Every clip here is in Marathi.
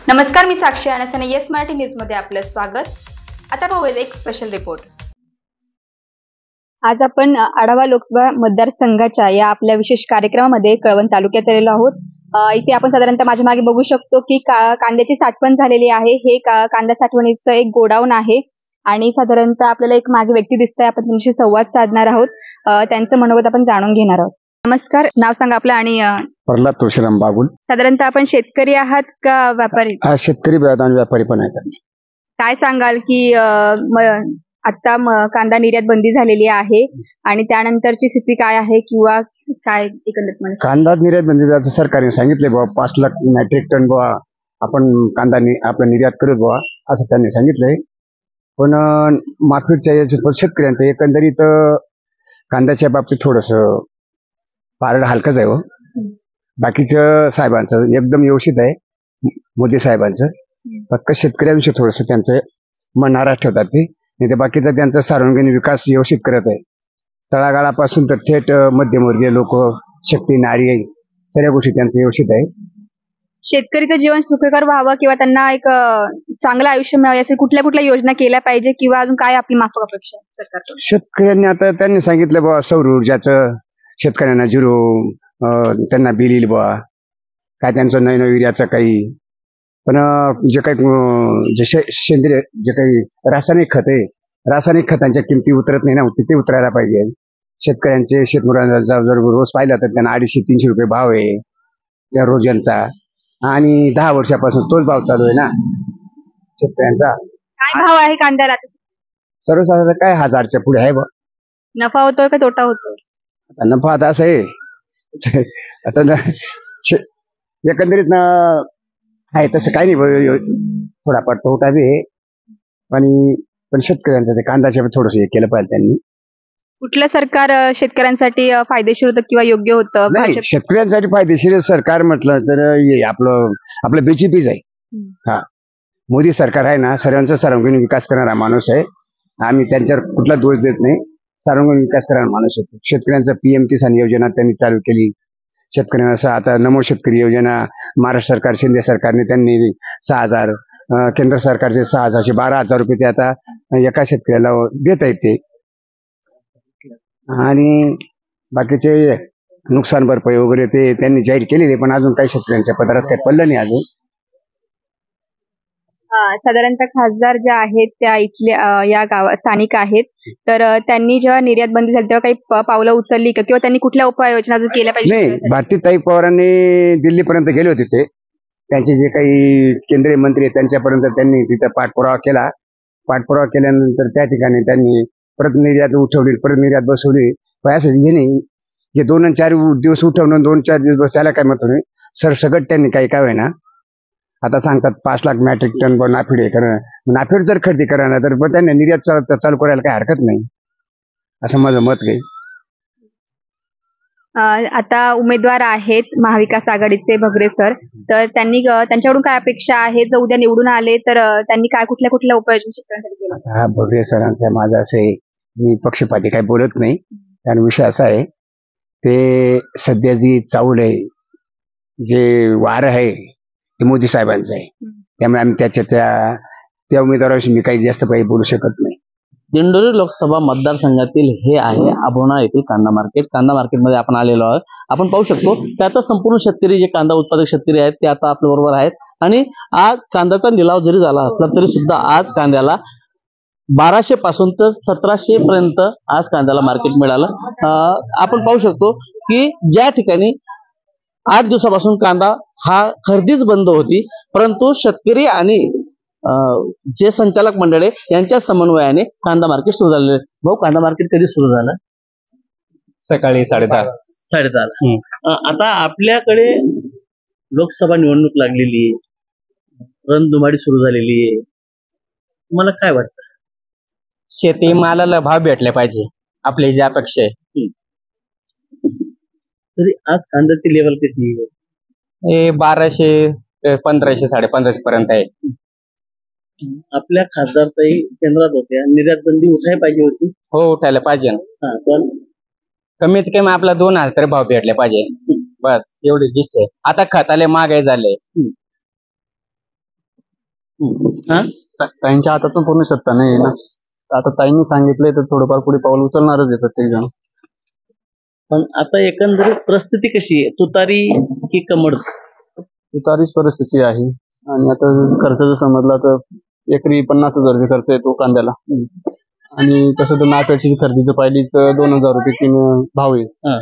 नमस्कार, मी साक्षी आणि येस मराठी न्यूज मध्ये आपलं स्वागत। आता पाहूया एक स्पेशल रिपोर्ट। आज आपण आढावा लोकसभा मतदारसंघाच्या या आपल्या विशेष कार्यक्रमामध्ये कळवण तालुक्यात आलेलो आहोत। इथे आपण साधारणतः माझ्या मागे बघू शकतो की कांद्याची साठवण झालेली आहे। हे कांदा साठवणीचं एक गोडाऊन आहे आणि साधारणतः आपल्याला एक मागे व्यक्ती दिसतंय, आपण त्यांच्याशी संवाद साधणार आहोत। त्यांचं मनोगत आपण जाणून घेणार आहोत। नमस्कार, नाव सांगा आपलं आणि प्रल्हाद तुळशीराम बागुल। साधारणतः आपण शेतकरी आहात का व्यापारी? शेतकरी आणि व्यापारी पण आहेत। काय सांगाल की आता कांदा निर्यात बंदी झालेली आहे आणि त्यानंतरची स्थिती काय आहे किंवा काय एकंदरीत म्हणजे? कांदा निर्यात बंदी सरकारने सांगितले बाबा 5 लाख मेट्रिक टन बाबा आपण कांदा आपला निर्यात करू बाबा असं त्यांनी सांगितलंय। पण मार्केटच्या शेतकऱ्यांचं एकंदरीत कांद्याच्या बाबतीत थोडस पारड हलकंच आहे हो। बाकीचं साहेबांचं एकदम व्यवस्थित आहे, मोदी साहेबांचं। फक्त शेतकऱ्यांविषयी थोडस त्यांचं मन नाराज ठेवतात ते, नाही तर बाकीचा त्यांचा सार्वजनिक विकास व्यवस्थित करत आहे। तळागाळापासून तर थेट मध्यमवर्गीय लोक, शक्ती, नारी, सर्व गोष्टी त्यांचं व्यवस्थित आहे। शेतकरीचं जीवन सुखकर व्हावं किंवा त्यांना एक चांगलं आयुष्य मिळावं यासाठी कुठल्या योजना केल्या पाहिजे किंवा अजून काय आपली माफक अपेक्षा आहे सरकारकडून? शेतकऱ्यांनी आता त्यांनी सांगितलं बाबा सौर ऊर्जाचं शेतकऱ्यांना झिरो त्यांना बिल येईल बुवा, काय त्यांचं नैनो युरियाचं काही। पण जे काही सेंद्रिय जे काही रासायनिक खत आहे, रासायनिक खतांच्या किमती उतरत नाही ना, तिथे उतरायला पाहिजे। शेतकऱ्यांचे शेतमुलांना जर रोज पाहिलं तर त्यांना 250-300 रुपये भाव आहे त्या रोजांचा, आणि 10 वर्षापासून तोच भाव चालू आहे ना शेतकऱ्यांचा। काय भाव आहे कांद्याला? सर्वसाधारण काय 1000च्या पुढे आहे बा। नफा होतोय का तोटा होतोय? नफा आता असं आहे आता एकंदरीत आहे तसं काही नाही, थोडाफार तोटा बी आहे। पण शेतकऱ्यांचं ते कांद्याच्या थोडस हे केलं पाहिजे त्यांनी। कुठलं सरकार शेतकऱ्यांसाठी फायदेशीर होतं किंवा योग्य होतं? नाही, शेतकऱ्यांसाठी फायदेशीर सरकार म्हटलं तर आपलं बीजेपीच आहे। हा, मोदी सरकार आहे ना, सर्वांचा सर्वांगीण विकास करणारा माणूस आहे। आम्ही त्यांच्यावर कुठला दोष देत नाही, सर्वांगीण विकास करणारा माणूस आहे। शेतकऱ्यांचा PM किसान योजना त्यांनी चालू केली। शेतकऱ्यांना आता नमो शेतकरी योजना महाराष्ट्र सरकार, शिंदे सरकारने त्यांनी 6,000, केंद्र सरकारचे 6,000, 12,000 रुपये ते आता एका शेतकऱ्याला देत आहेत ते। आणि बाकीचे नुकसान भरपाई वगैरे ते त्यांनी जाहीर केलेले, पण अजून काही शेतकऱ्यांच्या पदरात काही पडलं नाही अजून। साधारणतः खासदार ज्या आहेत त्या इथल्या या गावात स्थानिक आहेत, तर त्यांनी जेव्हा निर्यात बंदी झाली तेव्हा काही पावलं उचलली का किंवा त्यांनी कुठल्या उपाययोजना अजून केल्या पाहिजे? नाही, भारतीताई पवारांनी दिल्लीपर्यंत गेले होते ते, त्यांचे जे काही केंद्रीय मंत्री आहेत त्यांच्यापर्यंत त्यांनी तिथं पाठपुरावा केला। पाठपुरावा केल्यानंतर त्या ठिकाणी त्यांनी परत निर्यात उठवली, परत निर्यात बसवली। असं हे नाही, हे 2 आणि 4 दिवस उठवणं, 2-4 दिवस त्याला काय महत्व नाही। सरसकट त्यांनी काही काय ना आता सांगतात 5 लाख मेट्रिक टन नाफेड आहे, तर नाफेड जर खरेदी करायला तर त्यांनी निर्यात चालू करायला काही हरकत नाही, असं माझं मत आहे। आता उमेदवार आहेत महाविकास आघाडीचे भगरे सर, तर त्यांच्याकडून काय अपेक्षा आहे? जर उद्या निवडून आले तर त्यांनी कुठल्या उपाययोजना शेतकऱ्यांसाठी केल्या? हा, भगरे सरांचा माझा असं आहे, मी पक्षपाती काही बोलत नाही। कारण विषय असा आहे, ते सध्या जी चाऊल आहे, जे वार आहे ते मोदी साहेबांचं आहे। त्यामुळे आम्ही त्या उमेदवाराविषयी मी काही जास्त काही बोलू शकत नाही। दिंडोरी लोकसभा मतदारसंघातील हे आहे आभोणा येथील कांदा मार्केट। कांदा मार्केटमध्ये आपण आलेलो आहोत। आपण पाहू शकतो की आता संपूर्ण शेतकरी, जे कांदा उत्पादक शेतकरी आहेत ते आता आपल्या बरोबर आहेत। आणि आज कांद्याचा लिलाव जरी झाला असला तरी सुद्धा आज कांद्याला 1200 पासून तर 1700 पर्यंत आज कांद्याला मार्केट मिळालं। आपण पाहू शकतो की ज्या ठिकाणी 8 दिवसापासून कांदा हा खरेदीच बंद होती, परंतु शेतकरी आणि जे संचालक मंडळ आहे यांच्या समन्वयाने कांदा मार्केट सुरू झालेलं आहे। भाऊ, कांदा मार्केट कधी सुरू झालं? सकाळी 10:30. आता आपल्याकडे लोकसभा निवडणूक लागलेली आहे, रणधुमाळी सुरू झालेली आहे, तुम्हाला काय वाटतं? शेती मालाला भाव भेटले पाहिजे, आपली जी अपेक्षा आहे। तरी आज कांद्याची लेवल कशी आहे? हे 1200, 1500, 1550 पर्यंत आहे। आपल्या खासदार ताई केंद्रात होत्या, निर्यात बंदी उठायला पाहिजे होती। हो, उठायला पाहिजे। पण कमीत कमी आपला 2000 तरी भाव भेटले पाहिजे, बस एवढी इच्छा आहे। आता खताले महागाई झाले, हा? ताईंच्या हातात पूर्ण सत्ता नाही ना. आता ताईंनी सांगितलंय तर थोडंफार पुढे पाऊल उचलणारच आहे प्रत्येक जण. पण आता एकंदरीत परिस्थिती कशी आहे, तुतारी की कमळ? तुतारीच परिस्थिती आहे. आणि आता खर्च जर समजला तर एकरी 50,000 रुपये खर्च येतो कांद्याला. आणि तसं तर नाफेडची खरेदी जर पाहिली तर 2,000 रुपये भाव आहे. हा.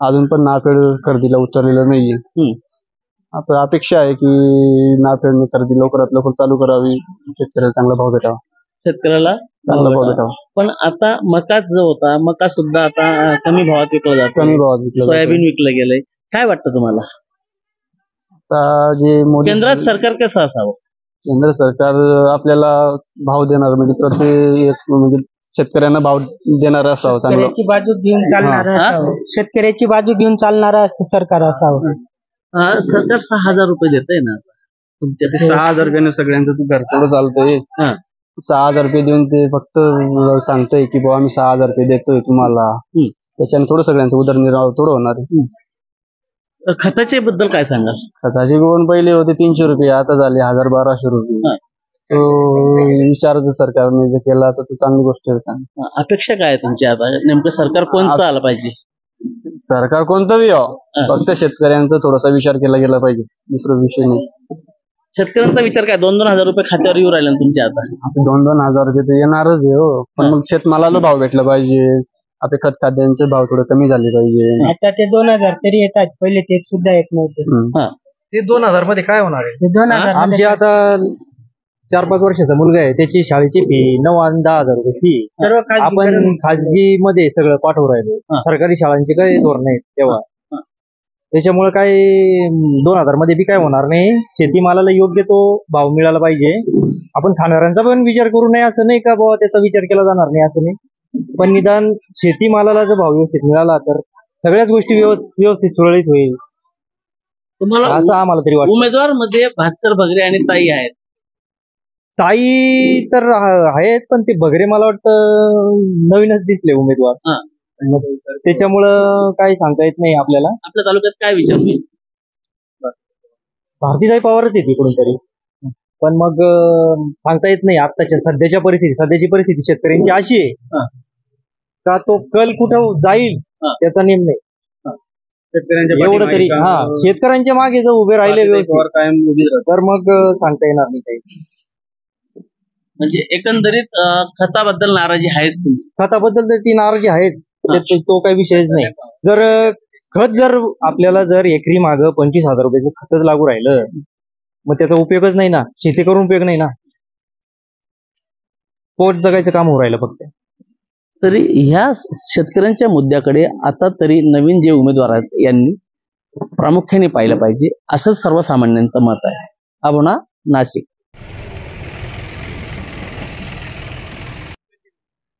अजून पण नाफेड खरेदीला उतरलेलं नाहीये. आता अपेक्षा आहे की नाफेड खरेदी लवकरात लवकर चालू करावी, शेतकऱ्याला चांगला भाव भेटावा. शेतकऱ्याला चांगला भाव भेटावा. पण आता मकाच जो होता, मका सुद्धा आता कमी भावात विकला जातो, कमी भावात विकला जातो. सोयाबीन विकलं गेलंय. काय वाटतं तुम्हाला, आता जे मोदी केंद्रात सरकार कसं असावं? केंद्र सरकार आपल्याला भाव देणार, म्हणजे प्रत्येक म्हणजे शेतकऱ्यांना भाव देणार असावं चांगलं. शेतकऱ्याची बाजू घेऊन चालणारं हा? असावं. शेतकऱ्याची बाजू घेऊन चालणारं असं सरकार असावं. सरकार 6,000 रुपये देतंय ना तुमच्या ते 6,000 रुपयाने सगळ्यांचं घर तेवढं चालतंय. हा. 6,000 रुपये देऊन ते फक्त सांगतोय की बाबा आम्ही 6,000 रुपये देतोय तुम्हाला. त्याच्याने थोडं सगळ्यांचं उदरनिर्वाह थोडं होणार आहे. खताच्या बद्दल काय सांगाल? खताचे गोवन पहिले होते 300 रुपये, आता झाले 1,000-1,200 रुपये. तो विचार जर सरकारने जर केला तर तो चांगली गोष्ट आहे. अपेक्षा काय आहे तुमची आता, नेमकं सरकार कोणतं आलं पाहिजे? सरकार कोणतंही यावं, फक्त शेतकऱ्यांचा थोडासा विचार केला गेला पाहिजे, दुसरा विषय नाही. शेतकऱ्यांचा विचार काय, 2-2 हजार रुपये खात्यावर येऊ राहिले ना तुमच्या आता? आता 2-2 हजार रुपये तर येणारच आहे हो, पण मग शेतमालाला भाव भेटला पाहिजे. आता खत खाद्यांचे भाव थोडे कमी झाले पाहिजे. आता ते 2,000 तरी येतात, पहिले ते सुद्धा येत नव्हते. ते 2,000 मध्ये काय होणार आहे? ते 2,000 आमचे आता 4-5 वर्षाचा मुलगा आहे, त्याची शाळेची फी 9 आणि 10,000 रुपये फी. सर्व आपण खाजगी मध्ये सगळं पाठवू राहिलो. सरकारी शाळांचे काही धोरण आहेत तेव्हा, त्याच्यामुळे काय 2,000 मध्ये बी काय होणार नाही. शेतीमालाला योग्य तो भाव मिळाला पाहिजे. आपण खाणाऱ्यांचा पण विचार करू नये असं नाही का बाबा त्याचा विचार केला जाणार नाही असं नाही, पण निदान शेतीमालाला जर भाव व्यवस्थित मिळाला तर सगळ्याच गोष्टी व्यवस्थित सुरळीत होईल तुम्हाला असं आम्हाला तरी वाटतं. उमेदवार मध्ये भास्कर बगरे आणि ताई आहेत. ताई तर आहेत, पण ते बगरे मला वाटतं नवीनच दिसले उमेदवार. त्याच्यामुळं काही सांगता येत नाही आपल्याला. आपल्या तालुक्यात काय विचार होईल? भारतीताई पवारच येते कुठून तरी, पण मग सांगता येत नाही. आताच्या सध्याची परिस्थिती शेतकऱ्यांची अशी आहे का तो कल कुठं जाईल त्याचा नेम नाही. एवढं तरी शेतकऱ्यांच्या मागे जर उभे राहिले व्यवस्थित तर मग सांगता येणार नाही काही. म्हणजे एकंदरीत खताबद्दल नाराजी आहेच तुमची? खताबद्दल तर ती नाराजी आहेच, तो काही विषयच नाही. जर खत जर आपल्याला जर एकरी मागं 25,000 रुपयाचं खतच लागू राहिलं मग त्याचा उपयोगच नाही ना, शेती करून उपयोग नाही ना, पोट जगायचं काम होऊ राहिलं फक्त. तरी ह्या शेतकऱ्यांच्या मुद्द्याकडे आता तरी नवीन जे उमेदवार आहेत यांनी प्रामुख्याने पाहिलं पाहिजे, असंच सर्वसामान्यांचं मत आहे. अबोना, नाशिक.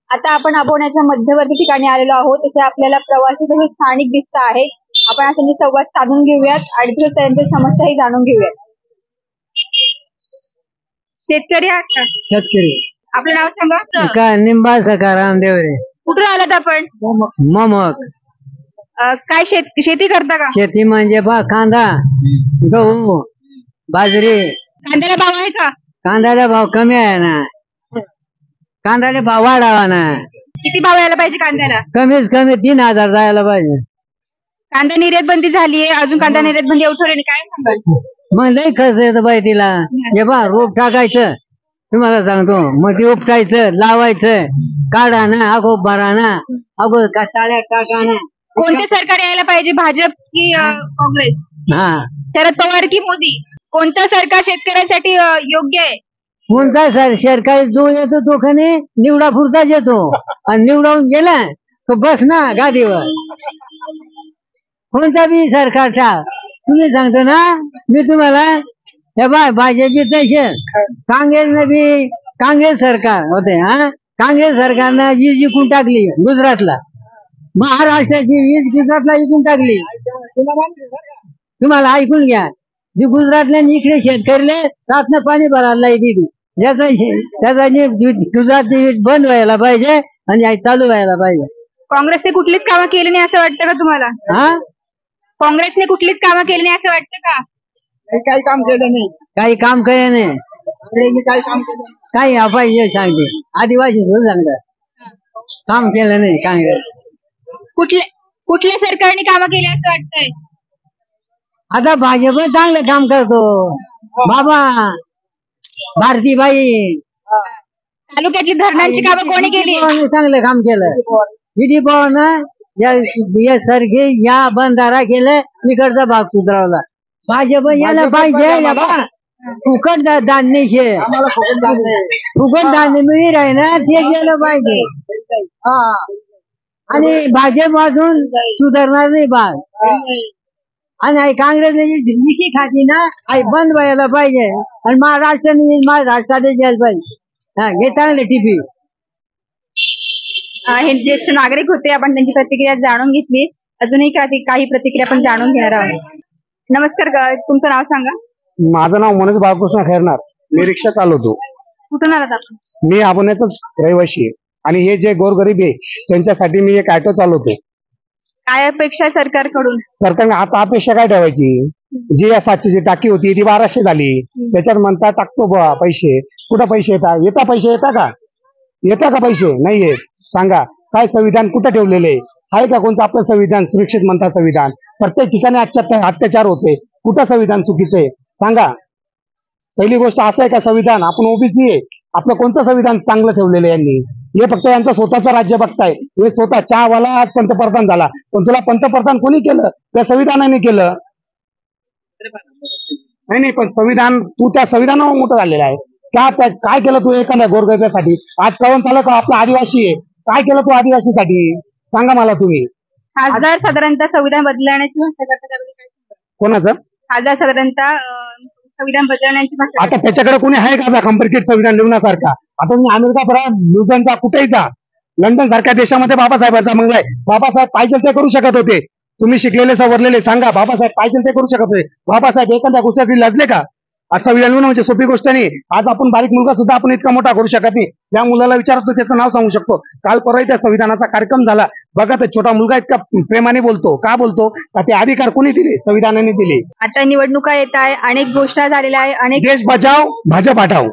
आता आपण अबोण्याच्या मध्यवर्ती ठिकाणी आलेलो आहोत. इथे आपल्याला प्रवासी तसेच स्थानिक दिसत आहेत. आपण आज त्यांचे संवाद साधून घेऊयात आणि तसेच त्यांच्या समस्याही जाणून घेऊयात. शेतकरी आहात का? शेतकरी. आपलं नाव सांगा. काय निंबा सकाराम देवरे. कुठून आलात आपण? ममक. काय शेती करता का? शेती म्हणजे कांदा, गहू, बाजरी. कांद्याला भाव आहे का? कांद्याला भाव कमी आहे ना, कांद्याला भाव वाढावा ना. किती भाव यायला पाहिजे कांद्याला? कमीत कमी 3,000 जायला पाहिजे. कांदा निर्यात बंदी झालीये, अजून कांदा निर्यात बंदी उठवली, काय सांगाल? मग लई खर्च येतो बाई तिला. हे बा रोप टाकायचं तुम्हाला सांगतो, मग ते उपटायचं, लावायचं, काढा ना, अगो भरा ना, अगो टाळ्या टाका ना. कोणते सरकार यायला पाहिजे, भाजप की काँग्रेस? शरद पवार की मोदी? कोणतं सरकार शेतकऱ्यांसाठी योग्य आहे? कोणता सरकारी जो येतो तो खने निवडा पुरताच येतो, आणि निवडावून गेला तो बस ना गादीवर. कोणता बी सरकारचा तुम्ही सांगतो ना, मी तुम्हाला हे बाय भाजप तसे काँग्रेसने बी काँग्रेस सरकार होते. काँग्रेस सरकारनं वीज जिंकून टाकली गुजरातला, महाराष्ट्राची वीज गुजरातला जिंकून टाकली. तुम्हाला ऐकून घ्या, जी गुजरातल्या इकडे शेतकरीले रातनं पाणी भरायला दिली, त्याचा गुजरातची वीज बंद व्हायला पाहिजे आणि चालू व्हायला पाहिजे. काँग्रेसने कुठलीच कामं केली नाही असं वाटतं का तुम्हाला? काँग्रेसने कुठलीच कामं केली नाही असं वाटतं का? काही काम केलं नाही, काही काम केलं नाही. काही अपाहिजे सांगते आदिवासी सांगतात काम केलं नाही काँग्रेस. कुठल्या सरकारने कामं केली असं वाटतंय? आता भाजप चांगलं काम करतो बाबा. भारतीबाई तालुक्यातली धरणांची कामं कोणी केली? पवारने चांगलं काम केलं. विधी पवारनं या सारखे या बंधारा केलं इकडचा भाग सुधारवला. भाजप यायला पाहिजे बा. फुकट धान्य फुकट धान्य मिळी राही ना ते गेलं पाहिजे. आणि भाजप अजून सुधारणार नाही भाग. आणि काँग्रेसने जी लिखी खाती ना बंद व्हायला पाहिजे आणि महाराष्ट्रात यायला पाहिजे. हे चांगले टिपी. हे ज्येष्ठ नागरिक होते, आपण त्यांची प्रतिक्रिया जाणून घेतली. अजूनही काही प्रतिक्रिया आपण जाणून घेणार आहोत. नमस्कार, तुमचं नाव सांगा. माझं नाव मनोज बाळकृष्ण खैरनार. मी रिक्षा चालवतो. कुठून आलात आपण? मी अबोण्याचाच रहिवाशी आहे आणि हे जे गोरगरीब आहे त्यांच्यासाठी मी एक ऑटो चालवतो. काय अपेक्षा आहे सरकारकडून? सरकारने आता अपेक्षा काय ठेवायची? जी या 700ची टाकी होती ती 1200 झाली. त्याच्यात म्हणता टाकतो बा पैसे. कुठं पैसे येता पैसे येता का पैसे नाही येत? सांगा काय संविधान कुठं ठेवलेले आहे का? कोणतं आपलं संविधान सुरक्षित म्हणता संविधान? प्रत्येक ठिकाणी अत्याचार होते. कुठं संविधान चुकीचं आहे सांगा? पहिली गोष्ट असं आहे का संविधान आपण ओबीसी आहे, आपलं कोणतं संविधान चांगलं ठेवलेलं आहे यांनी? हे फक्त यांचं स्वतःचं राज्य बघताय. हे स्वतः चहावाला आज पंतप्रधान झाला, पण तुला पंतप्रधान कोणी केलं? त्या संविधानाने केलं. नाही पण संविधान तू त्या संविधानावर मोठं झालेला आहे का? काय केलं तू एखाद्या गोरगरिबासाठी? आज कळवण तालुका आपला आदिवासी आहे, काय केलं तू आदिवासीसाठी सांगा मला तुम्ही. खासदार साधारणतः संविधान बदलण्याची भाषा करतात. कोणाचं खासदार साधारणतः संविधान बदलण्याची भाषा? आता त्याच्याकडे कोणी आहे का कम्प्लिकेट संविधान लिहण्यासारखा? आता तुम्ही अमेरिका परा, न्यूझीलंडचा कुठेही जा, लंडन सारख्या देशामध्ये बाबासाहेबांचा मंगळ आहे. बाबासाहेब पाहिजे ते करू शकत होते. तुम्ही शिकलेले सवरलेले सांगा बाबासाहेब पाहिजे ते करू शकत होते. बाबासाहेब एखाद्या गोष्टीसाठी लढले का? आज संविधान लिहणं म्हणजे सोपी गोष्ट नाही. आज आपण बारीक मुलगा सुद्धा आपण इतका मोठा करू शकत नाही. ज्या मुलाला विचारतो त्याचं नाव सांगू शकतो. काल परवा त्या संविधानाचा कार्यक्रम झाला बघा. तर छोटा मुलगा इतका प्रेमाने बोलतो का? बोलतो का ते अधिकार कोणी दिले? संविधानाने दिले. आता निवडणुका येत आहे, अनेक गोष्टी झालेल्या आहे. अनेक देश बचाव भाजप हटाव,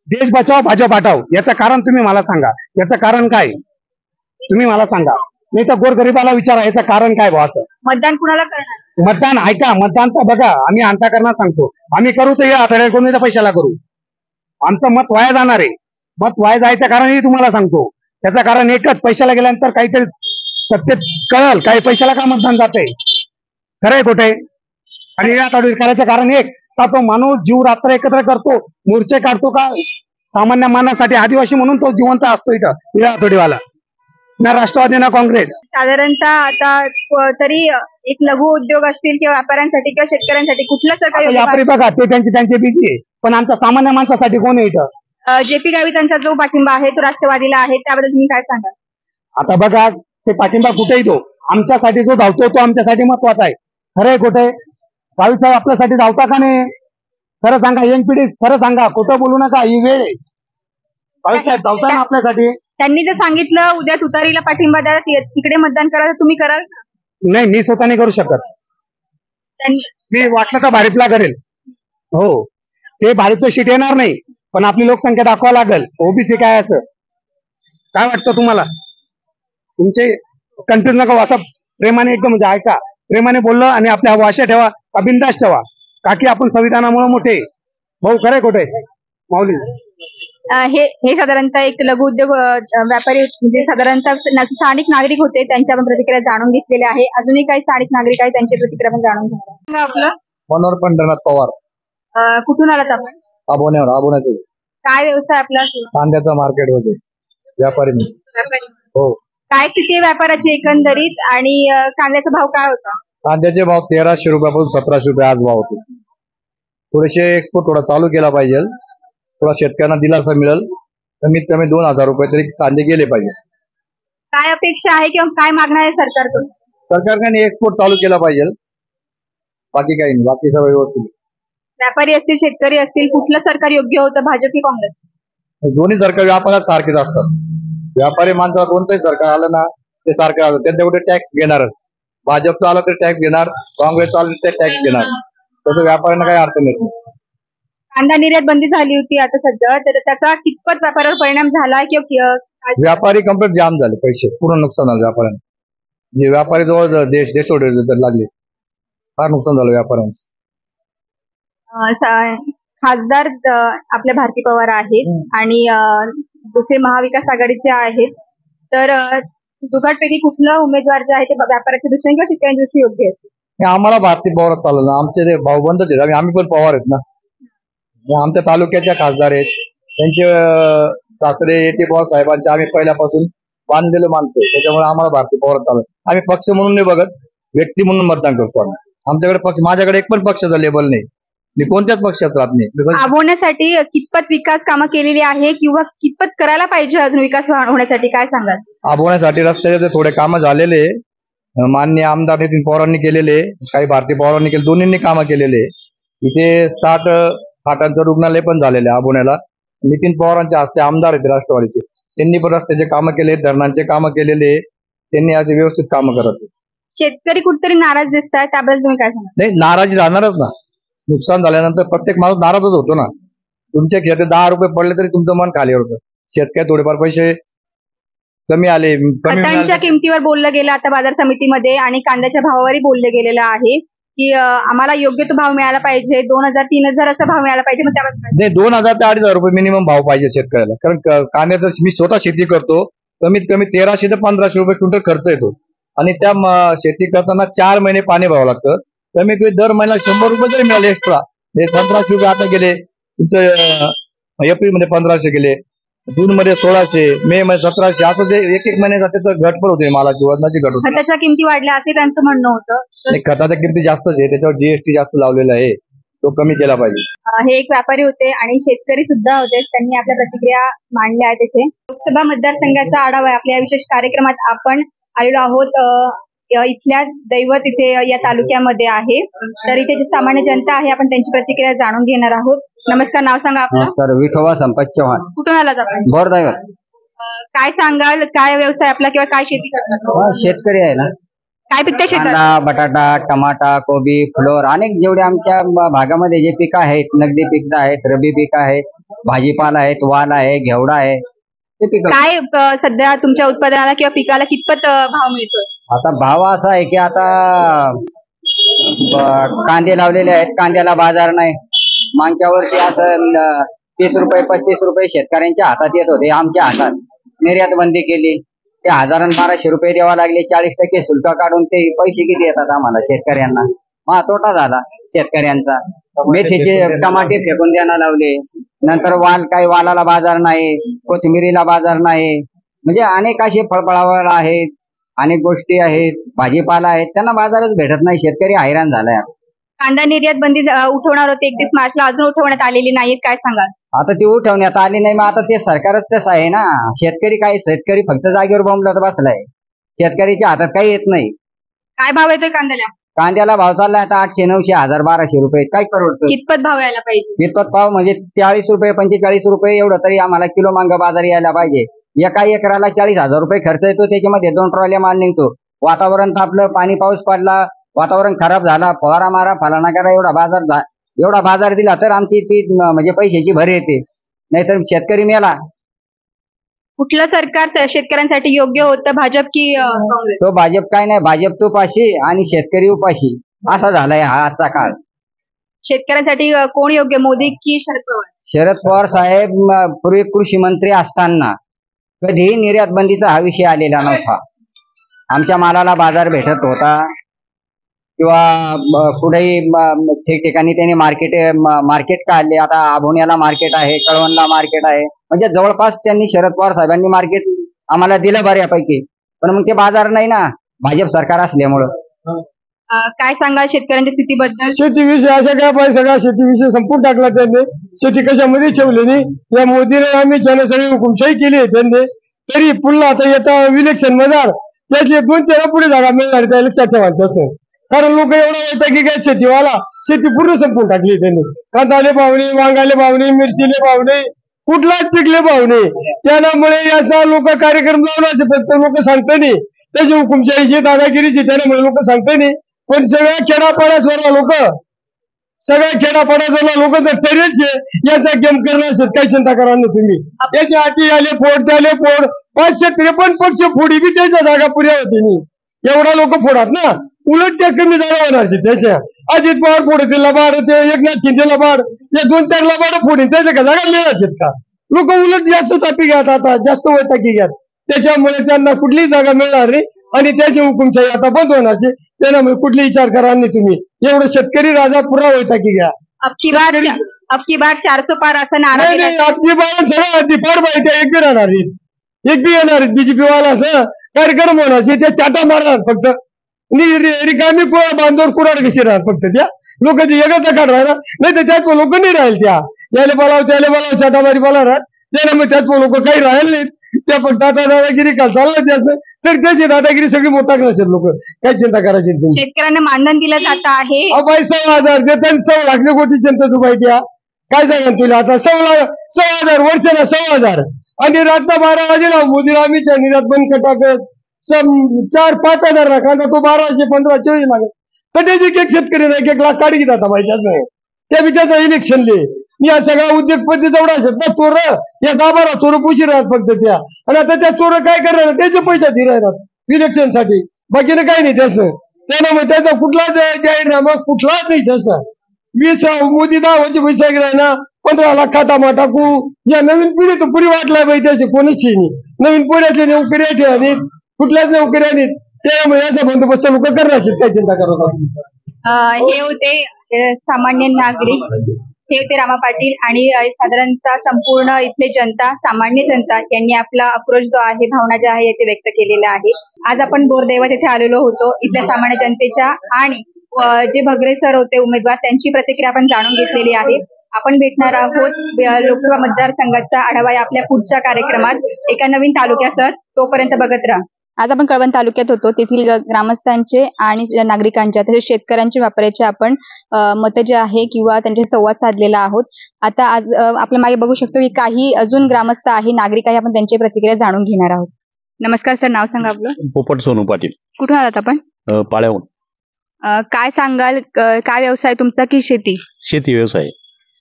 देश बचाव भाजप हटाव. याचं कारण तुम्ही मला सांगा. याचं कारण काय तुम्ही मला सांगा. नाही तर गोरगरिबाला विचारा याचं कारण काय बा? असं मतदान कुणाला करणार? मतदान ऐका, मतदान तर बघा आम्ही अंतःकरणात सांगतो. आम्ही करू तर या आठवड्यात करून तर पैशाला करू. आमचं मत वाया जाणार आहे. मत वाया जायचं कारणही तुम्हाला सांगतो. त्याचं कारण एकच, पैशाला गेल्यानंतर काहीतरी सत्तेत कळल काही पैशाला का मतदान जाते. खरंय खोटे? आणि या आठवड्यात करायचं कारण एक का तो माणूस जीव रात्र एकत्र करतो, मोर्चे काढतो का सामान्य मानवासाठी? आदिवासी म्हणून तो जिवंत असतो इथं या आठवडीवाला, ना राष्ट्रवादी ना काँग्रेस. साधारणतः आता तरी एक लघु उद्योग असतील किंवा व्यापाऱ्यांसाठी किंवा शेतकऱ्यांसाठी कुठलं सरकार? व्यापारी बघा ते त्यांचे बिझी आहे, पण आमच्या सामान्य माणसासाठी कोण आहे इथं? JP गावितांचा जो पाठिंबा आहे तो राष्ट्रवादीला आहे, त्याबद्दल तुम्ही काय सांगाल? आता बघा ते पाठिंबा कुठेही दो, आमच्यासाठी जो धावतो तो आमच्यासाठी महत्वाचा आहे. खरंय खोटे? भावी साहेब आपल्यासाठी धावता का नाही? खरं सांगा. यंग पिढी खरं सांगा, खोटं बोलू नका. ही वेळ आहे. भावी साहेब धावता ना आपल्यासाठी? त्यांनी जर सांगितलं उद्या तुतारीला पाठिंबा द्या, तिकडे मतदान करा, तर तुम्ही कराल? नाही, मी स्वतः नाही करू शकत. मी वाटलं तर भारीपला करेल. हो, ते भारीपचं शीट येणार नाही, पण आपली लोकसंख्या दाखवा लागेल. ओबीसी काय असं काय वाटतं तुम्हाला? तुमचे कन्फ्युज नका. असं प्रेमाने एकदम म्हणजे ऐका, प्रेमाने बोललं आणि आपल्या भाषा ठेवा, बिनधास्त ठेवा. का की आपण संविधानामुळे मोठे भाऊ. खरंय खोटे माऊली? हे साधारणतः एक लघु उद्योग व्यापारी म्हणजे साधारणतः स्थानिक नागरिक होते, त्यांच्या आपण प्रतिक्रिया जाणून घेतलेल्या आहे. अजूनही काही स्थानिक नागरिक आहेत, त्यांची प्रतिक्रिया आपण जाणून घेणार. आपलं मनोहर पंढरनाथ पवार. कुठून आलात आपण? अबोण्याचे. काय व्यवसाय आपला? कांद्याचा मार्केट होते व्यापारी. हो. काय स्थिती आहे व्यापाराची एकंदरीत आणि कांद्याचा भाव काय होता? कांद्याचे भाव 1300 रुपयापासून 1700 रुपये आज भाव होते. थोडेसे एक्सपोर्ट थोडा चालू केला पाहिजे, थोडा शेतकऱ्यांना दिलासा मिळेल. कमीत कमी 2000 रुपये तरी कांदे गेले पाहिजे. काय अपेक्षा आहे किंवा काय मागणं आहे सरकारकडून? सरकारने एक्सपोर्ट चालू केला पाहिजे, बाकी काही नाही. बाकी सगळं व्यवस्थित. व्यापारी असतील, शेतकरी असतील, कुठलं सरकार योग्य होतं, भाजप की काँग्रेस? दोन्ही सरकार व्यापारात सारखेच असतात. व्यापारी माणसाला कोणतंही सरकार आलं ना ते सारखं आलं, त्यांच्या कुठे टॅक्स घेणारच. भाजपचं आलं तर टॅक्स घेणार, काँग्रेसचं आलं तर टॅक्स घेणार. तसं व्यापाऱ्यांना काही अडचण येत नाही. कांदा निर्यात बंदी झाली होती आता सध्या, तर त्याचा कितपत व्यापारावर परिणाम झाला किंवा व्यापारी कंप्लीट जाम झाले, पैसे पूर्ण नुकसान झालं व्यापाऱ्यांना. जे व्यापारी जवळ देश लागले, फार नुकसान झालं व्यापाऱ्यांचं. खासदार आपल्या भारती पवार आहेत आणि दुसरे महाविकास आघाडीचे आहेत, तर दोघांपैकी कुठलं उमेदवार जे आहे ते व्यापाराच्या दृष्टीने किंवा शेतकऱ्यांच्या दृष्टीने योग्य असेल? आम्हाला भारती पवारच चाललं ना, आमचे ते भाऊबंदच आहेत, आम्ही पण पवार आहेत ना. आमच्या तालुक्याच्या खासदार आहेत, त्यांचे सासरे येते पवार साहेबांचे आम्ही पहिल्यापासून बांधलेले माणसं आहे, त्याच्यामुळे आम्हाला भारती पवार चालत. आम्ही पक्ष म्हणून नाही बघत, व्यक्ती म्हणून मतदान करतो आम्ही. आमच्याकडे पक्ष, माझ्याकडे एक पण पक्षाचा लेबल नाही, मी कोणत्याच पक्षात राहत नाही. आबवण्यासाठी कितपत विकास कामं केलेली आहे किंवा कितपत करायला पाहिजे अजून विकास होण्यासाठी, काय सांगाल? आबवण्यासाठी रस्त्याचे थोडे कामं झालेले, माननीय आमदार नितीन पवारांनी केलेले, काही भारती पवारांनी केले, दोन्हींनी कामं केलेले. इथे 60 खाटांचं रुग्णालय पण झालेलं आहे आबवण्याला. नितीन पवारांच्या हस्ते आमदार आहेत राष्ट्रवादीचे, त्यांनी पण रस्त्याचे कामं केले, धरणांचे कामं केलेले, त्यांनी आज व्यवस्थित कामं करत. शेतकरी कुठतरी नाराज दिसतात, त्याबद्दल तुम्ही काय सांगाल? नाही, नाराजी राहणारच ना. नुकसान झाल्यानंतर प्रत्येक माणूस नाराजच होतो ना. तुमच्या खेळात 10 रुपये पडले तरी तुमचं मन खाली होतं. शेतकरी थोडेफार पैसे कमी आले, खतांच्या किमतीवर बोललं गेलं आता बाजार समितीमध्ये आणि कांद्याच्या भावावरही बोललं गेलेलं आहे की आम्हाला योग्य तो भाव मिळाला पाहिजे, 2000-3000 असा भाव मिळाला पाहिजे. मग त्याबद्दल नाही, 2000 ते 2500 रुपये मिनिमम भाव पाहिजे शेतकऱ्याला. कारण कांद्याचं मी स्वतः शेती करतो, कमीत कमी 1300 ते 1500 रुपये क्विंटल खर्च येतो आणि त्या शेती करताना 4 महिने पाणी भरावं लागतं. कमीत कमी दर महिन्याला 100 रुपये जरी मिळाले एक्स्ट्रा, 1500 रुपये आता गेले तुमचं. एप्रिलमध्ये 1500 गेले, जून मध्ये 1600, मे मध्ये 1700, असं जे एक महिन्याचा त्याचं घट पण होते, मालाची वजनाची घट होते. खताच्या किमती वाढल्या असे त्यांचं म्हणणं होतं. खताच्या किमती जास्तच आहे, त्याच्यावर जीएसटी जास्त लावलेला आहे, तो कमी केला पाहिजे. हे एक व्यापारी होते आणि शेतकरी सुद्धा होते, त्यांनी आपल्या प्रतिक्रिया मांडल्या आहेत. इथे लोकसभा मतदारसंघाचा आढावा आहे. आपल्या विशेष कार्यक्रमात आपण आलेलो आहोत इथल्या दैवत इथे या तालुक्यामध्ये आहे, तर इथे जी सामान्य जनता आहे आपण त्यांची प्रतिक्रिया जाणून घेणार आहोत. नमस्कार, नाव सांगा आपलं? नमस्कार, विठोबा संपत चव्हाण, कुठून आलात आपण? बोरदैवत. काय सांगाल, काय व्यवसाय आपला किंवा काय शेती करतात? शेतकरी आहे ना. काय पिकते शेतात? कांदा, बटाटा, टमाटा, कोबी, फ्लोर, अनेक जेवढे आमच्या भागामध्ये जे पिकं आहेत, नगदी पिकं आहेत, रबी पिकं आहेत, भाजीपाला आहेत, वाल आहे, घेवडा आहे, ते पिकं. काय सध्या तुमच्या उत्पादनाला किंवा पिकाला कितपत भाव मिळतोय? आता भाव असा आहे की आता कांदे लावलेले आहेत, कांद्याला बाजार नाही. मागच्या वर्षी असं 30 रुपये 35 रुपये शेतकऱ्यांच्या हातात येत होते, आमच्या हातात निर्यात बंदी केली, ते 1200 रुपये द्यावा लागले. 40% शुल्क काढून ते पैसे किती येतात आम्हाला शेतकऱ्यांना? मग तोटा झाला शेतकऱ्यांचा. मेथीचे टमाटे फेकून द्यायला लावले, नंतर वालाला बाजार नाही, कोथिंबिरीला बाजार नाही, म्हणजे अनेक असे फळफळावळ आहेत, अनेक गोष्टी आहेत, भाजीपाला आहेत, त्यांना बाजारच भेटत नाही. शेतकरी हैराण झालाय. कांदा निर्यात बंदी उठवणार होते 31 मार्चला, अजून उठवण्यात आलेली नाहीत, काय सांगाल? आता ती उठवण्यात आली नाही, मग आता ते सरकारच तसं आहे ना. शेतकरी फक्त जागेवर बोंबलत बसलाय, शेतकऱ्याच्या हातात काही येत नाही. काय भाव येतोय कांद्याला? कांद्याला भाव चाललाय आता 800, 900, 1000, 1200 रुपये. काय परवडतं? कितपत भाव यायला पाहिजे? कितपत भाव म्हणजे 40 रुपये 45 रुपये एवढं तरी आम्हाला किलो मांग बाजार यायला पाहिजे. एका एकराला 40,000 रुपये खर्च येतो, त्याच्यामध्ये 2 ट्रॉल्या माल निघतो. वातावरण तापलं, पाणी पाऊस पडला, वातावरण खराब झाला, फवारा मारा, फलाना करा, एवढा बाजार दिला तर आमची ती म्हणजे पैशाची भर येते, नाहीतर शेतकरी मेला. कुठलं सरकार शेतकऱ्यांसाठी योग्य होतं, भाजप की काँग्रेस? तो भाजप काय नाही, भाजप तो उपाशी आणि शेतकरी उपाशी, असा झालाय हा आजचा काळ. शेतकऱ्यांसाठी कोण योग्य, मोदी की शरद पवार? शरद पवार साहेब पूर्वी कृषी मंत्री असताना कधीही निर्यात बंदीचा हा विषय आलेला नव्हता. आमच्या मालाला बाजार भेटत होता किंवा कुठेही ठिकठिकाणी त्यांनी मार्केट काढले. आता आभोण्याला मार्केट आहे, कळवणला मार्केट आहे, म्हणजे जवळपास त्यांनी शरद पवार साहेबांनी मार्केट आम्हाला दिलं बऱ्यापैकी. पण मग ते बाजार नाही ना भाजप सरकार असल्यामुळं. काय सांगाल शेतकऱ्यांच्या स्थितीबद्दल? शेतीविषयी अशा काय पाहिजे, सगळा शेतीविषयी संपून टाकला त्यांनी, शेती कशामध्ये ठेवली नाही. या मोदीने आम्ही सगळी हुकुमशाही केली आहे त्यांनी, तरी पुन्हा आता येता इलेक्शन मध्ये त्याचे 2-4 पुढे जागा मिळणार, त्या लक्षात ठेवा तसं. कारण लोक एवढं येतात की काय शेतीवाला शेती पूर्ण संपून टाकली त्यांनी. कांदाले पाहुणे, वांगाले पाहुणे, मिरचीले पाहुणे, कुठलाच पिकले पाहुणे. त्यामुळे याचा लोक कार्यक्रम लावण्याचे फक्त लोक सांगते नाही, त्याची हुकुमशाहीची दादागिरीची त्यामुळे लोक सांगते नाही. पण सगळ्या खेडापाड्यात लोक सगळ्या खेडापाड्याला लोक जर ठरेलचे याचा गेम करणार असेल काही चिंता करा नाही तुम्ही. याच्या हाती आले फोड त्याले फोड 553 पक्ष फोडी बी त्याच्या जागा पुऱ्या होते नाही. एवढा लोक फोडात ना, उलट त्या कमी जागा होणार त्याच्या. अजित पवार फोडतील लबाड, ते एकनाथ शिंदे लबाड, या 2-4 लबाड फोडीन त्याच्या का जागा मिळायचे का? लोक उलट जास्त तापी घ्यात, आता जास्त वैताकी घ्यात. त्याच्यामुळे त्यांना कुठलीही जागा मिळणार नाही आणि त्याची हुकुमशाही आता बंद होणार. त्यामुळे कुठली विचार करा नाही तुम्ही. एवढं शेतकरी राजा पुरा वैताकी घ्या. अबकी बार 400 पार असं नारा नाही दिला. नाही, आपली बाळा सगळं दिपाड माहिती एक बी राहणार नाही, एक बी येणार बीजेपी वाला असं कार्यक्रम होणार ते चाटा मारणार फक्त. रिकामी बांधवर कुराड कशी राहणार फक्त त्या लोक एकच काढ राहणार. नाही तर त्याच लोक नाही राहील, त्या याले बोलाव त्याला बोलाव चाटामारी बोलावणार. त्यामुळे त्याच लोक काही राहील नाहीत. त्या फक्त आता दादागिरी का चाललं त्याचं, तर त्याची दादागिरी सगळी मोठा करायचे लोक. काय चिंता करायची तुम्ही? शेतकऱ्यांना मानधन दिलं जात आहे. बाई 6,000 देतात, 100 लाख कोटी जनता चुकाय द्या. काय सांगा तुला आता 6,000 वर्षाला 6,000 आणि रात्र 12 वाजेला मोदीला आम्ही निर्यात बंद कटाकस 4-5 हजार लाखांना तो 1200-15-24 लाख. तर त्याची एक शेतकरी नाही 1 लाख काढी घेतात माहितीच नाही. त्या बिचारचं इलेक्शनले या सगळ्या उद्योगपती जेवढा असतात ना चोर, या 10-12 चोर पुशी राहतात फक्त त्या. आणि आता त्या चोर काय करणार, त्याचे पैसे दे राहतात इलेक्शन साठी, बाकीने काही नाही त्याचं. त्यामुळे त्याचा कुठलाच जाहीरनामा कुठलाच नाही त्याचा. 20 मोदी 10 वर्ष पैसा गेलाय ना, 15 लाख खाता टाकू. या नवीन पिढी तर पुरी वाटलाय बाई त्याची कोणीच नाही. नवीन पिढ्यातले नोकऱ्या ठेवा कुठल्याच नोकऱ्या नाहीत. त्यामुळे याचा बंदोबस्त लोक करणार, काय चिंता करत. हे होते सामान्य नागरिक, हे होते रामा पाटील आणि साधारणतः संपूर्ण इथले जनता, सामान्य जनता यांनी आपला आक्रोश जो आहे, भावना ज्या आहे याचे व्यक्त केलेला आहे. आज आपण बोरदैवत येथे आलेलो होतो. इथल्या सामान्य जनतेच्या आणि जे भगरे सर होते उमेदवार, त्यांची प्रतिक्रिया आपण जाणून घेतलेली आहे. आपण भेटणार आहोत लोकसभा मतदारसंघाचा आढावा या आपल्या पुढच्या कार्यक्रमात एका नवीन तालुक्यासह. तोपर्यंत बघत राहा. आज आपण कळवण तालुक्यात होतो. तेथील ग्रामस्थांचे आणि नागरिकांच्या तसेच शेतकऱ्यांच्या व्यापाऱ्याचे आपण मतं जे आहे किंवा त्यांचे संवाद साधलेला आहोत. आता आज आपल्या मागे बघू शकतो की काही अजून ग्रामस्थ आहे, नागरिक आहे. आपण त्यांची प्रतिक्रिया जाणून घेणार आहोत. नमस्कार सर, नाव सांगा आपलं. पोपट सोनू पाटील. कुठून आलात आपण? पाळ्याहून. काय सांगाल, काय व्यवसाय तुमचा की शेती? शेती व्यवसाय.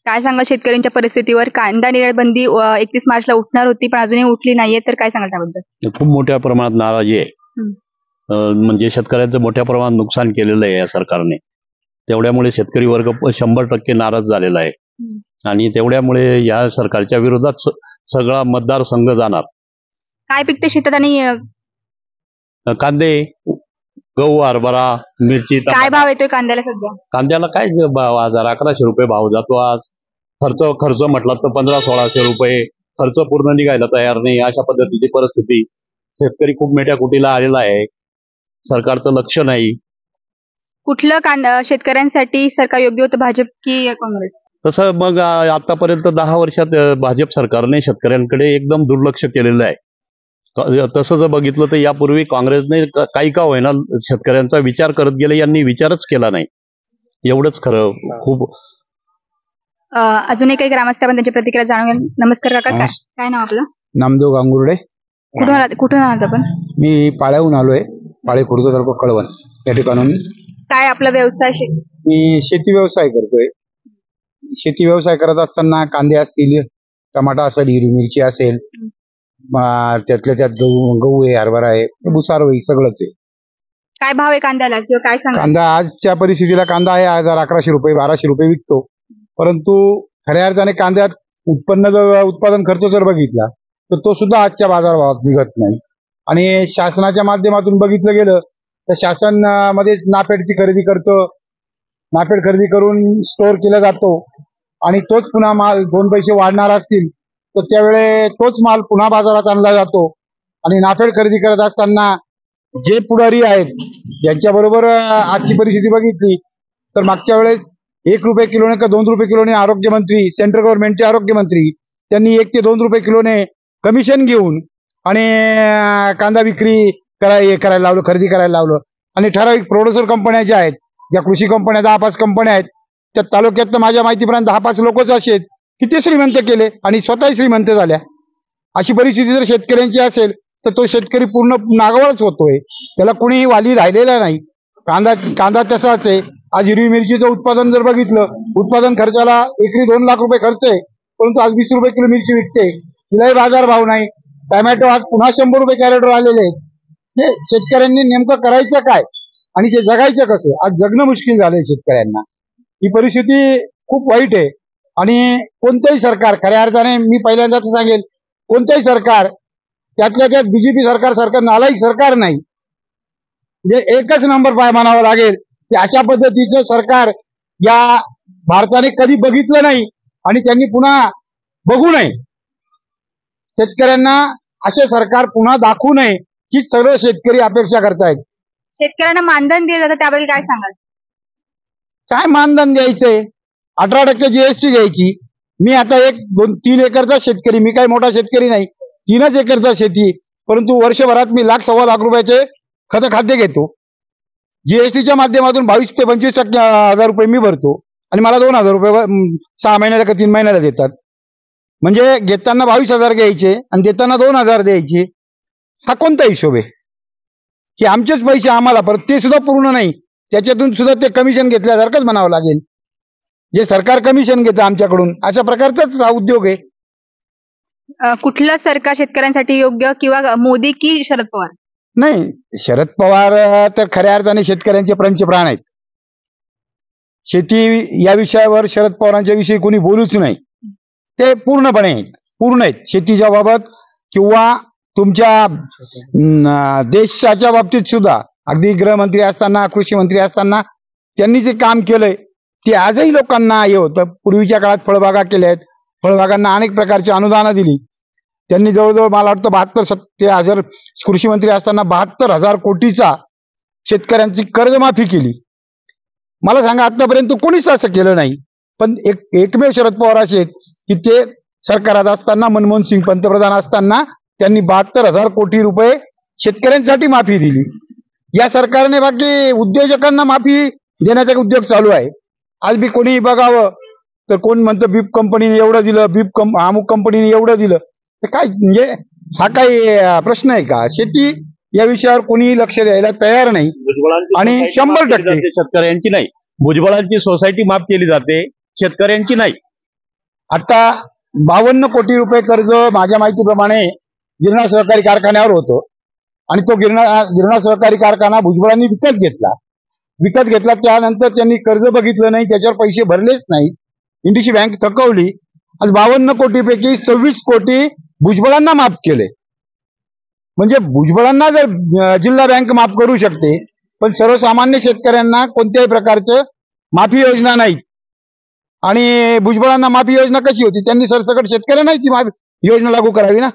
काय सांगाल शेतकऱ्यांच्या परिस्थितीवर? कांदा निर्यात बंदी 31 मार्चला उठणार होती पण अजूनही उठली नाहीये, तर काय सांगाल त्याबद्दल? खूप मोठ्या प्रमाणात नाराजी आहे. म्हणजे शेतकऱ्यांचं मोठ्या प्रमाणात नुकसान केलेलं आहे या सरकारने. तेवढ्यामुळे शेतकरी वर्ग 100% नाराज झालेला आहे आणि तेवढ्यामुळे या सरकारच्या विरोधात सगळा मतदारसंघ जाणार. काय पिकते शेतात आणि कांदे, गहू, हरभरा, मिरची. काय भाव येतोय कांद्याला सध्या? कांद्याला काय भाव? 1100 रुपये भाव जातो आज. खर्च म्हटलं तर 1500-1600 रुपये. खर्च पूर्ण निघायला तयार नाही, अशा पद्धतीची परिस्थिती. शेतकरी खूप मेट्या कुटीला आलेला आहे. सरकारचं लक्ष नाही. कुठलं कांदा शेतकऱ्यांसाठी सरकार योग्य होतं, भाजप की काँग्रेस? तसं मग आतापर्यंत 10 वर्षात भाजप सरकारने शेतकऱ्यांकडे एकदम दुर्लक्ष केलेलं आहे. तसं जर बघितलं तर यापूर्वी काँग्रेसने काही का होईना शेतकऱ्यांचा विचार करत गेले, यांनी विचारच केला नाही. एवढंच खरं. खूप अजूनही काही ग्रामस्थ आपण त्यांची प्रतिक्रिया जाणून घ्या. नमस्कार काका, काय नाव आपलं? नामदेव गांगुर्डे. कुठून आहात आपण? मी पाळ्याहून आलोय, पाळे खुर्द तालुका कळवण या ठिकाणून. काय आपला व्यवसाय? मी शेती व्यवसाय करतोय. शेती व्यवसाय करत असताना कांदे असतील, टमाटा असेल, हिरवी मिरची असेल, त्यातल्या त्यात गहू आहे, हरभरा आहे, भुसार होई, सगळंच आहे. काय भाव आहे कांद्याला किंवा काय सांगा? कांदा आजच्या परिस्थितीला कांदा आहे 1100 रुपये 1200 रुपये विकतो. परंतु खऱ्या अर्थाने कांद्यात उत्पादन खर्च जर बघितला तर तो सुद्धा आजच्या बाजारभावात निघत नाही. आणि शासनाच्या माध्यमातून बघितलं गेलं तर शासन मध्येच नाफेडची खरेदी करतं. नाफेड खरेदी करून स्टोअर केला जातो आणि तोच पुन्हा माल 2 पैसे वाढणार असतील तर त्यावेळेस तोच माल पुन्हा बाजारात आणला जातो. आणि नाफेड खरेदी करत असताना जे पुढारी आहेत यांच्याबरोबर आजची परिस्थिती बघितली तर मागच्या वेळेस 1 रुपये किलोने का 2 रुपये किलोने आरोग्यमंत्री, सेंट्रल गव्हर्नमेंटचे आरोग्यमंत्री, त्यांनी 1 ते 2 रुपये किलोने कमिशन घेऊन आणि कांदा विक्री करायला लावलं, खरेदी करायला लावलं. आणि ठराविक प्रोड्युसर कंपन्या ज्या आहेत, ज्या कृषी कंपन्या 10-5 कंपन्या आहेत, त्या तालुक्यात तर माझ्या माहितीपर्यंत 10-5 लोकच असे आहेत की ते श्रीमंत केले आणि स्वतःही श्रीमंत झाल्या. अशी परिस्थिती जर शेतकऱ्यांची असेल तर तो शेतकरी पूर्ण नागावरच होतोय. त्याला कुणीही वाली राहिलेला नाही. कांदा तसाच आहे. आज हिरवी मिरचीचं उत्पादन जर बघितलं, उत्पादन खर्चाला एकरी 2 लाख रुपये खर्च आहे, परंतु आज 20 रुपये किलो मिरची विकते, तिलाही बाजार भाव नाही. टोमॅटो आज पुन्हा 100 रुपये कॅरेटवर आलेले आहेत. हे शेतकऱ्यांनी नेमकं करायचं काय आणि ते जगायचं कसं? आज जगणं मुश्किल झालंय शेतकऱ्यांना. ही परिस्थिती खूप वाईट आहे. आणि कोणतंही सरकार, खऱ्या अर्थाने मी पहिल्यांदाच सांगेल, कोणतंही सरकार, त्यातल्या त्यात बीजेपी सरकार नालायक सरकार नाही. म्हणजे एकच नंबर पाय म्हणावं लागेल की अशा पद्धतीचं सरकार या भारताने कधी बघितलं नाही आणि त्यांनी पुन्हा बघू नये. शेतकऱ्यांना असे सरकार पुन्हा दाखवू नये ही सर्व शेतकरी अपेक्षा करतायत. शेतकऱ्यांना मानधन दिलं जातं, त्याबद्दल काय सांगाल? काय मानधन द्यायचंय? 18% GST घ्यायची. मी आता 1-2-3 एकरचा शेतकरी, मी काही मोठा शेतकरी नाही, 3च एकरचा शेती, परंतु वर्षभरात मी 1,00,000-1.25 लाख रुपयाचे खत खाद्य घेतो. जीएसटीच्या माध्यमातून 22 ते 25% हजार रुपये मी भरतो आणि मला 2,000 रुपये 6 महिन्याला का 3 महिन्याला देतात. म्हणजे घेताना 22,000 घ्यायचे आणि देताना 2,000 द्यायचे. हा कोणता हिशोब आहे? की आमचेच पैसे आम्हाला परत, ते सुद्धा पूर्ण नाही, त्याच्यातून सुद्धा ते कमिशन घेतल्यासारखंच म्हणावं लागेल. जे सरकार कमिशन घेतं आमच्याकडून, अशा प्रकारचाच हा उद्योग आहे. कुठलं सरकार शेतकऱ्यांसाठी योग्य, किंवा मोदी की शरद पवार? नाही, शरद पवार तर खऱ्या अर्थाने शेतकऱ्यांचे पंचप्राण आहेत. शेती या विषयावर शरद पवारांच्या विषयी कोणी बोलूच नाही. ते पूर्णपणे पूर्ण आहेत शेतीच्या बाबत, किंवा तुमच्या देशाच्या बाबतीत सुद्धा. अगदी गृहमंत्री असताना, कृषी मंत्री असताना त्यांनी जे काम केलंय ते आजही लोकांना हे होतं. पूर्वीच्या काळात फळबागा केल्या आहेत, फळबागांना अनेक प्रकारची अनुदानं दिली त्यांनी. जवळजवळ मला वाटतं 72-73 कृषी मंत्री असताना 72,000 कोटीचा शेतकऱ्यांची कर्जमाफी केली. मला सांगा, आतापर्यंत कोणीच असं केलं नाही. पण एकमेव शरद पवार असे आहेत की ते सरकारात असताना, मनमोहन सिंग पंतप्रधान असताना त्यांनी 72,000 कोटी रुपये शेतकऱ्यांसाठी माफी दिली. या सरकारने बाकी उद्योजकांना माफी देण्याचा उद्योग चालू आहे. आज बी कोणी बघावं तर कोण म्हणतं बीप कंपनीने एवढं दिलं, अमुक कंपनीने एवढं दिलं. काय म्हणजे हा काही प्रश्न आहे का? शेती या विषयावर कोणी लक्ष द्यायला तयार नाही. आणि 100% शेतकऱ्यांची नाही, भुजबळांची सोसायटी माफ केली जाते, शेतकऱ्यांची नाही. आता 52 कोटी रुपये कर्ज माझ्या माहितीप्रमाणे गिरणा सहकारी कारखान्यावर होतं आणि तो गिरणा सहकारी कारखाना भुजबळांनी विकत घेतला. त्यानंतर त्यांनी कर्ज बघितलं नाही, त्याच्यावर पैसे भरलेच नाहीत. इंडिशी बँक थकवली. आज 52 कोटीपैकी 26 कोटी भुजबळांना माफ केले. म्हणजे भुजबळांना जर जिल्हा बँक माफ करू शकते, पण सर्वसामान्य शेतकऱ्यांना कोणत्याही प्रकारचं माफी योजना नाही. आणि भुजबळांना माफी योजना कशी होती? त्यांनी सरसकट शेतकऱ्यांना ती माफी योजना लागू करावी ना.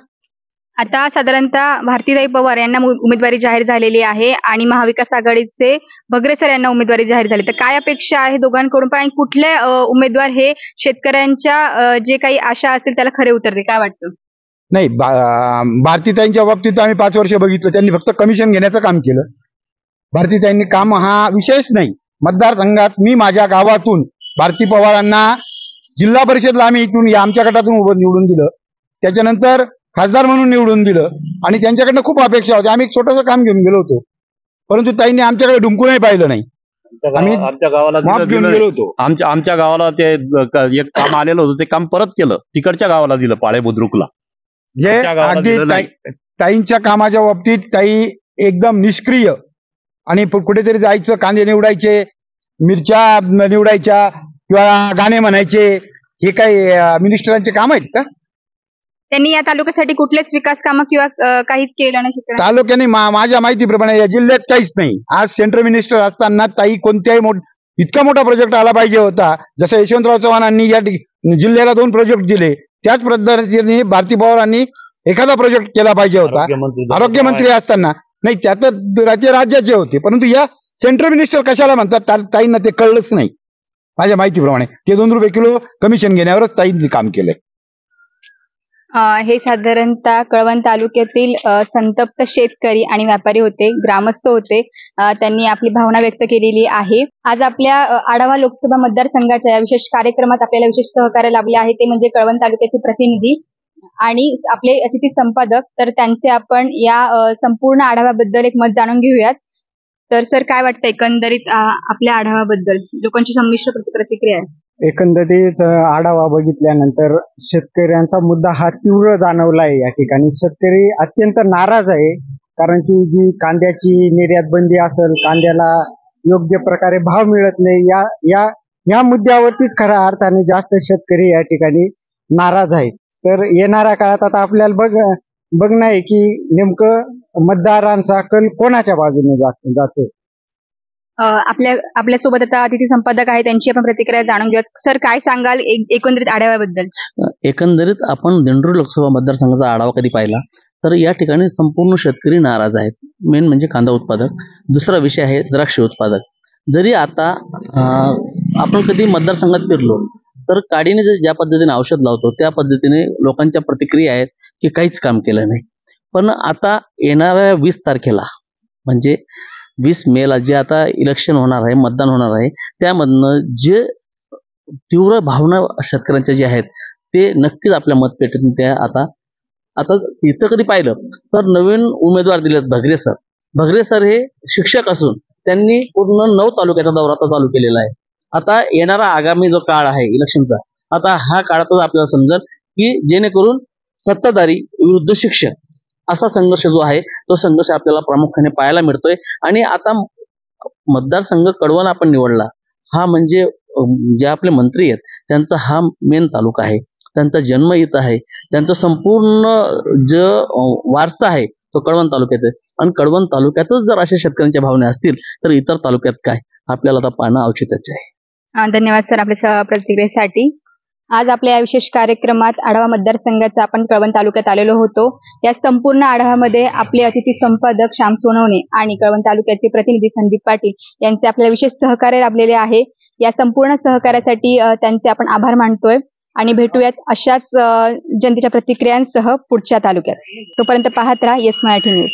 आता साधारणतः भारतीताई पवार यांना उमेदवारी जाहीर झालेली आहे आणि महाविकास आघाडीचे भगरे सर यांना उमेदवारी जाहीर झाली. तर काय अपेक्षा आहे दोघांकडून पण, आणि कुठले उमेदवार हे शेतकऱ्यांच्या जे काही आशा असतील त्याला खरे उतरते, काय वाटतं? नाही, भारतीताईंच्या बाबतीत आम्ही 5 वर्ष बघितलं, त्यांनी फक्त कमिशन घेण्याचं काम केलं. भारतीताईंनी काम हा विषयच नाही. मतदारसंघात मी माझ्या गावातून भारती पवारांना जिल्हा परिषदला आम्ही इथून आमच्या गटातून निवडून दिलं, त्याच्यानंतर खासदार म्हणून निवडून दिलं आणि त्यांच्याकडनं खूप अपेक्षा होत्या. आम्ही एक छोटंसं काम घेऊन गेलो होतो, परंतु ताईंनी आमच्याकडे डुंकूनही पाहिलं नाही. आम्ही आमच्या गावाला माफ घेऊन गेलो होतो. आमच्या गावाला ते एक काम आलेलं होतं, ते काम परत केलं, तिकडच्या गावाला दिलं, पाळे बुद्रुकला. जे अगदी ताईंच्या कामाच्या बाबतीत ताई एकदम निष्क्रिय. आणि कुठेतरी जायचं, कांदे निवडायचे, मिरच्या निवडायच्या किंवा गाणे म्हणायचे, हे काही मिनिस्टरांचे काम आहेत का? त्यांनी या तालुक्यासाठी कुठलेच विकास कामं किंवा काहीच केलं नाही शेतकऱ्यांना? तालुक्याने माझ्या माहितीप्रमाणे या जिल्ह्यात काहीच नाही. आज सेंट्रल मिनिस्टर असताना ताई कोणत्याही इतका मोठा प्रोजेक्ट आला पाहिजे होता. जसं यशवंतराव चव्हाणांनी या जिल्ह्याला 2 प्रोजेक्ट दिले, त्याच पद्धतीने भारती पवारांनी एखादा प्रोजेक्ट केला पाहिजे होता आरोग्यमंत्री असताना. नाही, त्यात राज्याचे होते, परंतु या सेंट्रल मिनिस्टर कशाला म्हणतात ताईंना ते कळलंच नाही. माझ्या माहितीप्रमाणे ते 2 रुपये किलो कमिशन घेण्यावरच ताईंनी काम केलंय. हे साधारणतः कळवण तालुक्यातील संतप्त शेतकरी आणि व्यापारी होते, ग्रामस्थ होते. त्यांनी आपली भावना व्यक्त केलेली आहे. आज आपल्या आढावा लोकसभा मतदारसंघाच्या या विशेष कार्यक्रमात आपल्याला विशेष सहकार्य लाभले आहे ते म्हणजे कळवण तालुक्याचे प्रतिनिधी आणि आपले अतिथी संपादक. तर त्यांचे आपण या संपूर्ण आढाव्याबद्दल एक मत जाणून घेऊयात. तर सर काय वाटतं एकंदरीत आपल्या आढावाबद्दल लोकांची संमिश्र प्रतिक्रिया आहे. एकंदरीत आढावा बघितल्यानंतर शेतकऱ्यांचा मुद्दा हा तीव्र जाणवला आहे. या ठिकाणी शेतकरी अत्यंत नाराज आहे, कारण की जी कांद्याची निर्यात बंदी असेल, कांद्याला योग्य प्रकारे भाव मिळत नाही, या मुद्द्यावरतीच खऱ्या अर्थाने जास्त शेतकरी या ठिकाणी नाराज आहेत. तर येणाऱ्या काळात आता आपल्याला बघणं आहे की नेमकं मतदारांचा कल कोणाच्या बाजूने जातो. आपल्या सोबत आता अतिथी संपादक आहे, त्यांची आपण प्रतिक्रिया जाणून घेऊयात. सर काय सांगाल एकंदरीत आढाव्याबद्दल? एकंदरीत आपण दिंडोरी लोकसभा मतदारसंघाचा आढावा कधी पाहिला तर या ठिकाणी संपूर्ण शेतकरी नाराज आहेत. मेन म्हणजे कांदा उत्पादक, दुसरा विषय आहे द्राक्ष उत्पादक. जरी आता आपण कधी मतदारसंघात फिरलो तर काडीने ज्या पद्धतीने औषध लावतो त्या पद्धतीने लोकांच्या प्रतिक्रिया आहेत की काहीच काम केलं नाही. पण आता येणाऱ्या 20 तारखेला म्हणजे 20 मेला जे आता इलेक्शन होणार आहे, मतदान होणार आहे, त्यामधनं जे तीव्र भावना शेतकऱ्यांच्या जे आहेत ते नक्कीच आपल्या मतपेटीतून त्या आता इथं कधी पाहिलं तर नवीन उमेदवार दिलेत भगरे सर हे शिक्षक असून त्यांनी पूर्ण 9 तालुक्याचा दौरा आता चालू केलेला आहे. आता येणारा आगामी जो काळ आहे इलेक्शनचा, आता हा काळातच आपल्याला समजेल की जेणेकरून सत्ताधारी विरुद्ध शिक्षक असा संघर्ष जो आहे तो संघर्ष आपल्याला प्रामुख्याने पाहायला मिळतोय. आणि आता मतदारसंघ कडवण आपण निवडला, हा म्हणजे जे आपले मंत्री आहेत त्यांचा हा मेन तालुका आहे, त्यांचा जन्म इथं आहे, त्यांचा संपूर्ण जो वारसा आहे तो कडवण तालुक्यात आहे. आणि कडवण तालुक्यातच जर अशा शेतकऱ्यांच्या भावना असतील तर इतर तालुक्यात काय, आपल्याला आता पाहणं औचित्याचे आहे. धन्यवाद सर आपल्या प्रतिक्रियेसाठी. आज आपल्या या विशेष कार्यक्रमात आढावा मतदारसंघाचा आपण कळवण तालुक्यात आलेलो होतो. या संपूर्ण आढाव्यामध्ये आपले अतिथी संपादक श्याम सोनवणे आणि कळवण तालुक्याचे प्रतिनिधी संदीप पाटील यांचे आपल्याला विशेष सहकार्य लाभलेले आहे. या संपूर्ण सहकार्यासाठी त्यांचे आपण आभार मानतोय आणि भेटूयात अशाच जनतेच्या प्रतिक्रियांसह पुढच्या तालुक्यात. तोपर्यंत पाहत राहा येस मराठी न्यूज.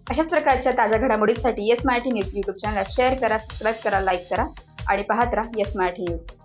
अशाच प्रकारच्या ताज्या घडामोडींसाठी येस मराठी न्यूज YouTube चॅनलला शेअर करा, सबस्क्राईब करा, लाईक करा आणि पाहत राहा येस मराठी न्यूज.